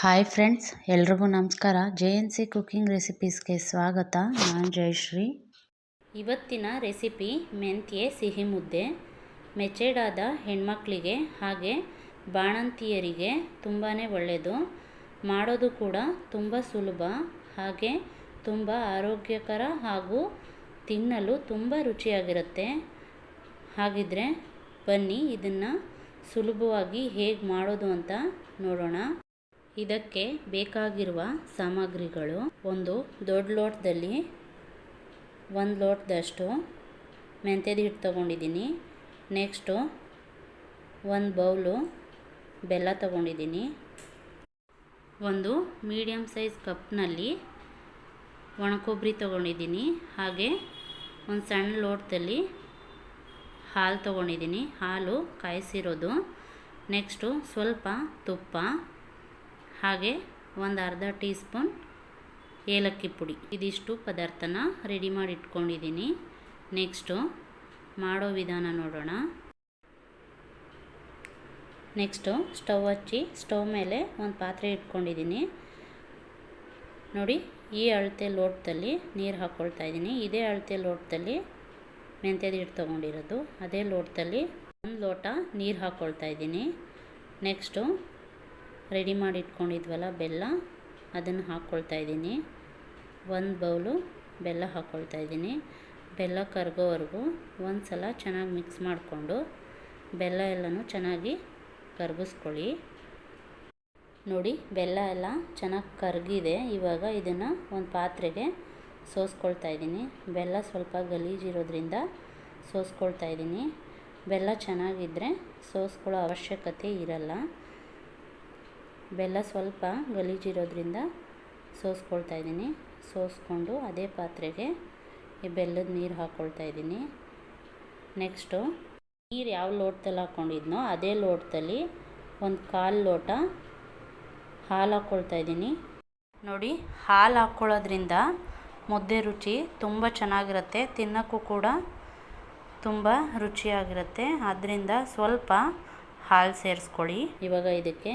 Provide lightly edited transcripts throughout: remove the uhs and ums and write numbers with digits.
Hi friends, ಎಲ್ರಿಗೂ ನಮಸ್ಕಾರ. JNC cooking ರೆಸಿಪೀಸ್ಗೆ ಸ್ವಾಗತ. ನಾನು ಜಯಶ್ರೀ. ಇವತ್ತಿನ ರೆಸಿಪಿ ಮೆಂತ್ಯೆ ಸಿಹಿ ಮುದ್ದೆ. ಮೆಚೇರ್ಡ್ ಆದ ಹೆಣ್ಮಕ್ಳಿಗೆ ಹಾಗೆ ಬಾಣಂತಿಯರಿಗೆ ತುಂಬಾ ಒಳ್ಳೆಯದು. ಮಾಡೋದು ಕೂಡ ತುಂಬ ಸುಲಭ, ಹಾಗೆ ತುಂಬ ಆರೋಗ್ಯಕರ ಹಾಗೂ ತಿನ್ನಲು ತುಂಬ ರುಚಿಯಾಗಿರುತ್ತೆ. ಹಾಗಿದ್ರೆ ಬನ್ನಿ ಇದನ್ನು ಸುಲಭವಾಗಿ ಹೇಗೆ ಮಾಡೋದು ಅಂತ ನೋಡೋಣ. ಇದಕ್ಕೆ ಬೇಕಾಗಿರುವ ಸಾಮಗ್ರಿಗಳು: ಒಂದು ದೊಡ್ಡ ಲೋಟದಲ್ಲಿ 1 ಲೋಟದಷ್ಟು ಮೆಂತ್ಯದ ಹಿಟ್ಟು ತೊಗೊಂಡಿದ್ದೀನಿ. ನೆಕ್ಸ್ಟು 1 ಬೌಲು ಬೆಲ್ಲ ತೊಗೊಂಡಿದ್ದೀನಿ. ಒಂದು ಮೀಡಿಯಮ್ ಸೈಜ್ ಕಪ್ನಲ್ಲಿ ಒಣಕೊಬ್ಬರಿ ತೊಗೊಂಡಿದ್ದೀನಿ. ಹಾಗೆ ಒಂದು ಸಣ್ಣ ಲೋಟದಲ್ಲಿ ಹಾಲು ತೊಗೊಂಡಿದ್ದೀನಿ, ಹಾಲು ಕಾಯಿಸಿರೋದು. ನೆಕ್ಸ್ಟು ಸ್ವಲ್ಪ ತುಪ್ಪ, ಹಾಗೆ ಒಂದು ಅರ್ಧ ಟೀ ಸ್ಪೂನ್ ಏಲಕ್ಕಿ ಪುಡಿ. ಇದಿಷ್ಟು ಪದಾರ್ಥನ ರೆಡಿ ಮಾಡಿ ಇಟ್ಕೊಂಡಿದ್ದೀನಿ. ನೆಕ್ಸ್ಟು ಮಾಡೋ ವಿಧಾನ ನೋಡೋಣ. ನೆಕ್ಸ್ಟು ಸ್ಟವ್ ಹಚ್ಚಿ ಸ್ಟವ್ ಮೇಲೆ ಒಂದು ಪಾತ್ರೆ ಇಟ್ಕೊಂಡಿದ್ದೀನಿ. ನೋಡಿ, ಈ ಅಳತೆ ಲೋಟದಲ್ಲಿ ನೀರು ಹಾಕ್ಕೊಳ್ತಾ ಇದ್ದೀನಿ. ಇದೇ ಅಳತೆ ಲೋಟದಲ್ಲಿ ಮೆಂತ್ಯದ ಹಿಟ್ಟು ತೊಗೊಂಡಿರೋದು. ಅದೇ ಲೋಟದಲ್ಲಿ 1 ಲೋಟ ನೀರು ಹಾಕ್ಕೊಳ್ತಾ ಇದ್ದೀನಿ. ನೆಕ್ಸ್ಟು ರೆಡಿ ಮಾಡಿ ಇಟ್ಕೊಂಡಿದ್ವಲ್ಲ ಬೆಲ್ಲ, ಅದನ್ನು ಹಾಕ್ಕೊಳ್ತಾ ಇದ್ದೀನಿ. 1 ಬೌಲು ಬೆಲ್ಲ ಹಾಕ್ಕೊಳ್ತಾ ಇದ್ದೀನಿ. ಬೆಲ್ಲ ಕರಗೋವರೆಗೂ ಒಂದು ಸಲ ಚೆನ್ನಾಗಿ ಮಿಕ್ಸ್ ಮಾಡಿಕೊಂಡು ಬೆಲ್ಲ ಎಲ್ಲನೂ ಚೆನ್ನಾಗಿ ಕರಗಿಸ್ಕೊಳ್ಳಿ. ನೋಡಿ, ಬೆಲ್ಲ ಎಲ್ಲ ಚೆನ್ನಾಗಿ ಕರಗಿದೆ. ಇವಾಗ ಇದನ್ನು ಒಂದು ಪಾತ್ರೆಗೆ ಸೋಸ್ಕೊಳ್ತಾ ಇದ್ದೀನಿ. ಬೆಲ್ಲ ಸ್ವಲ್ಪ ಗಲೀಜಿರೋದ್ರಿಂದ ಸೋಸ್ಕೊಳ್ತಾ ಇದ್ದೀನಿ. ಬೆಲ್ಲ ಚೆನ್ನಾಗಿದ್ದರೆ ಸೋಸ್ಕೊಳ್ಳೋ ಅವಶ್ಯಕತೆ ಇರಲ್ಲ. ಬೆಲ್ಲ ಸ್ವಲ್ಪ ಗಲೀಜಿರೋದ್ರಿಂದ ಸೋಸ್ಕೊಳ್ತಾ ಇದ್ದೀನಿ. ಸೋಸ್ಕೊಂಡು ಅದೇ ಪಾತ್ರೆಗೆ ಈ ಬೆಲ್ಲದ ನೀರು ಹಾಕ್ಕೊಳ್ತಾ ಇದ್ದೀನಿ. ನೆಕ್ಸ್ಟು ನೀರು ಯಾವ ಲೋಟದಲ್ಲಿ ಹಾಕ್ಕೊಂಡಿದ್ನೋ ಅದೇ ಲೋಟದಲ್ಲಿ 1/4 ಲೋಟ ಹಾಲು ಹಾಕ್ಕೊಳ್ತಾ ಇದ್ದೀನಿ. ನೋಡಿ, ಹಾಲು ಹಾಕ್ಕೊಳ್ಳೋದ್ರಿಂದ ಮುದ್ದೆ ರುಚಿ ತುಂಬ ಚೆನ್ನಾಗಿರುತ್ತೆ, ತಿನ್ನೋಕ್ಕೂ ಕೂಡ ತುಂಬ ರುಚಿಯಾಗಿರುತ್ತೆ. ಆದ್ದರಿಂದ ಸ್ವಲ್ಪ ಹಾಲು ಸೇರಿಸ್ಕೊಳ್ಳಿ. ಇವಾಗ ಇದಕ್ಕೆ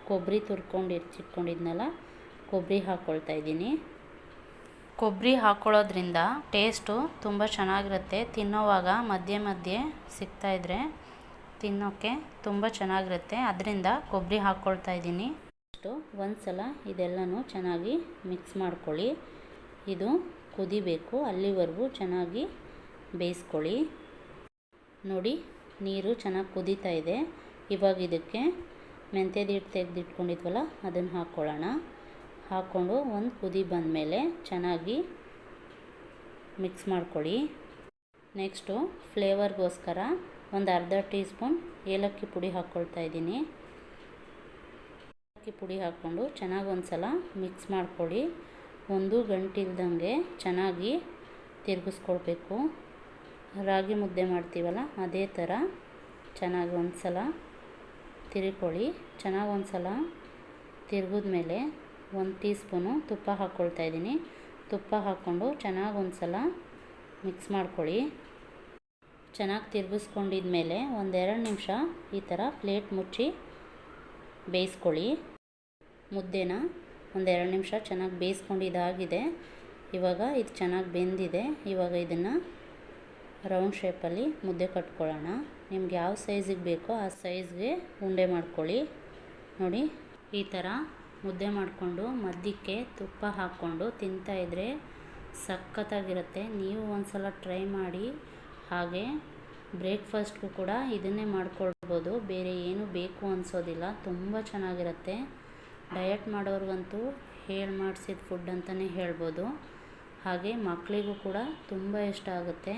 ಕೊಬ್ಬರಿ ತುರ್ಕೊಂಡು ಹೆಚ್ಚಿಟ್ಕೊಂಡಿದ್ನಲ್ಲ, ಕೊಬ್ಬರಿ ಹಾಕ್ಕೊಳ್ತಾ ಇದ್ದೀನಿ. ಕೊಬ್ಬರಿ ಹಾಕ್ಕೊಳ್ಳೋದ್ರಿಂದ ಟೇಸ್ಟು ತುಂಬ ಚೆನ್ನಾಗಿರುತ್ತೆ. ತಿನ್ನೋವಾಗ ಮಧ್ಯೆ ಮಧ್ಯೆ ಸಿಗ್ತಾಯಿದ್ರೆ ತಿನ್ನೋಕ್ಕೆ ತುಂಬ ಚೆನ್ನಾಗಿರುತ್ತೆ. ಅದರಿಂದ ಕೊಬ್ಬರಿ ಹಾಕ್ಕೊಳ್ತಾ ಇದ್ದೀನಿ. ಅಷ್ಟು ಒಂದು ಸಲ ಇದೆಲ್ಲನೂ ಚೆನ್ನಾಗಿ ಮಿಕ್ಸ್ ಮಾಡ್ಕೊಳ್ಳಿ. ಇದು ಕುದಿಬೇಕು, ಅಲ್ಲಿವರೆಗೂ ಚೆನ್ನಾಗಿ ಬೇಯಿಸ್ಕೊಳ್ಳಿ. ನೋಡಿ, ನೀರು ಚೆನ್ನಾಗಿ ಕುದೀತಾ ಇದೆ. ಇವಾಗ ಇದಕ್ಕೆ ಮೆಂತ್ಯದ ಹಿಟ್ಟು ತೆಗೆದಿಟ್ಕೊಂಡಿದ್ವಲ್ಲ ಅದನ್ನು ಹಾಕ್ಕೊಳ್ಳೋಣ. ಹಾಕ್ಕೊಂಡು ಒಂದು ಕುದಿ ಬಂದಮೇಲೆ ಚೆನ್ನಾಗಿ ಮಿಕ್ಸ್ ಮಾಡ್ಕೊಳ್ಳಿ. ನೆಕ್ಸ್ಟು ಫ್ಲೇವರ್ಗೋಸ್ಕರ ಒಂದು ಅರ್ಧ ಟೀ ಸ್ಪೂನ್ ಏಲಕ್ಕಿ ಪುಡಿ ಹಾಕ್ಕೊಳ್ತಾ ಇದ್ದೀನಿ. ಏಲಕ್ಕಿ ಪುಡಿ ಹಾಕ್ಕೊಂಡು ಚೆನ್ನಾಗಿ ಒಂದು ಸಲ ಮಿಕ್ಸ್ ಮಾಡ್ಕೊಳ್ಳಿ. ಒಂದು ಗಂಟಿಲ್ದಂಗೆ ಚೆನ್ನಾಗಿ ತಿರುಗಿಸ್ಕೊಳ್ಬೇಕು. ರಾಗಿ ಮುದ್ದೆ ಮಾಡ್ತೀವಲ್ಲ ಅದೇ ಥರ ಚೆನ್ನಾಗಿ ಒಂದು ಸಲ ತಿರುಕೊಳ್ಳಿ. ಚೆನ್ನಾಗಿ ಒಂದು ಸಲ ತಿರುಗಿದ್ಮೇಲೆ 1 ಟೀ ಸ್ಪೂನು ತುಪ್ಪ ಹಾಕ್ಕೊಳ್ತಾ ಇದ್ದೀನಿ. ತುಪ್ಪ ಹಾಕ್ಕೊಂಡು ಚೆನ್ನಾಗಿ ಒಂದು ಸಲ ಮಿಕ್ಸ್ ಮಾಡ್ಕೊಳ್ಳಿ. ಚೆನ್ನಾಗಿ ತಿರುಗಿಸ್ಕೊಂಡಿದ್ಮೇಲೆ 1-2 ನಿಮಿಷ ಈ ಥರ ಪ್ಲೇಟ್ ಮುಚ್ಚಿ ಬೇಯಿಸ್ಕೊಳ್ಳಿ. ಮುದ್ದೆನ 1-2 ನಿಮಿಷ ಚೆನ್ನಾಗಿ ಬೇಯಿಸ್ಕೊಂಡಿದ್ದಾಗಿದೆ. ಇವಾಗ ಇದು ಚೆನ್ನಾಗಿ ಬೆಂದಿದೆ. ಇವಾಗ ಇದನ್ನು ರೌಂಡ್ ಶೇಪಲ್ಲಿ ಮುದ್ದೆ ಕಟ್ಕೊಳ್ಳೋಣ. ನಿಮ್ಗೆ ಯಾವ ಸೈಜಿಗೆ ಬೇಕೋ ಆ ಸೈಜ್ಗೆ ಉಂಡೆ ಮಾಡ್ಕೊಳ್ಳಿ. ನೋಡಿ, ಈ ಥರ ಮುದ್ದೆ ಮಾಡಿಕೊಂಡು ಮಧ್ಯಕ್ಕೆ ತುಪ್ಪ ಹಾಕ್ಕೊಂಡು ತಿಂತಾಯಿದ್ರೆ ಸಖತ್ತಾಗಿರುತ್ತೆ. ನೀವು ಒಂದು ಸಲ ಟ್ರೈ ಮಾಡಿ. ಹಾಗೆ ಬ್ರೇಕ್ಫಾಸ್ಟ್ಗೂ ಕೂಡ ಇದನ್ನೇ ಮಾಡ್ಕೊಳ್ಬೋದು. ಬೇರೆ ಏನು ಬೇಕು ಅನಿಸೋದಿಲ್ಲ, ತುಂಬ ಚೆನ್ನಾಗಿರುತ್ತೆ. ಡಯಟ್ ಮಾಡೋರ್ಗಂತೂ ಹೇಳಿ ಮಾಡಿಸಿದ ಫುಡ್ ಅಂತಲೇ ಹೇಳ್ಬೋದು. ಹಾಗೆ ಮಕ್ಕಳಿಗೂ ಕೂಡ ತುಂಬ ಇಷ್ಟ ಆಗುತ್ತೆ.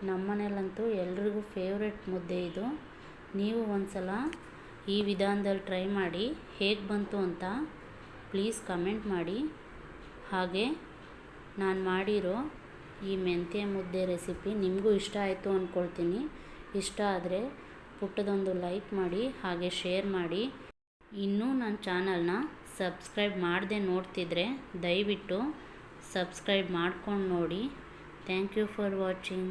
ನಮ್ಮ ಮನೇಲಂತೂ ಎಲ್ರಿಗೂ ಫೇವ್ರೆಟ್ ಮುದ್ದೆ ಇದು. ನೀವು ಒಂದು ಸಲ ಈ ವಿಧಾನದಲ್ಲಿ ಟ್ರೈ ಮಾಡಿ ಹೇಗೆ ಬಂತು ಅಂತ ಪ್ಲೀಸ್ ಕಮೆಂಟ್ ಮಾಡಿ. ಹಾಗೆ ನಾನು ಮಾಡಿರೋ ಈ ಮೆಂತ್ಯ ಮುದ್ದೆ ರೆಸಿಪಿ ನಿಮಗೂ ಇಷ್ಟ ಆಯಿತು ಅಂದ್ಕೊಳ್ತೀನಿ. ಇಷ್ಟ ಆದರೆ ಪುಟ್ಟದೊಂದು ಲೈಕ್ ಮಾಡಿ, ಹಾಗೆ ಶೇರ್ ಮಾಡಿ. ಇನ್ನೂ ನನ್ನ ಚಾನಲ್ನ ಸಬ್ಸ್ಕ್ರೈಬ್ ಮಾಡದೆ ನೋಡ್ತಿದ್ರೆ ದಯವಿಟ್ಟು ಸಬ್ಸ್ಕ್ರೈಬ್ ಮಾಡ್ಕೊಂಡು ನೋಡಿ. Thank you for watching.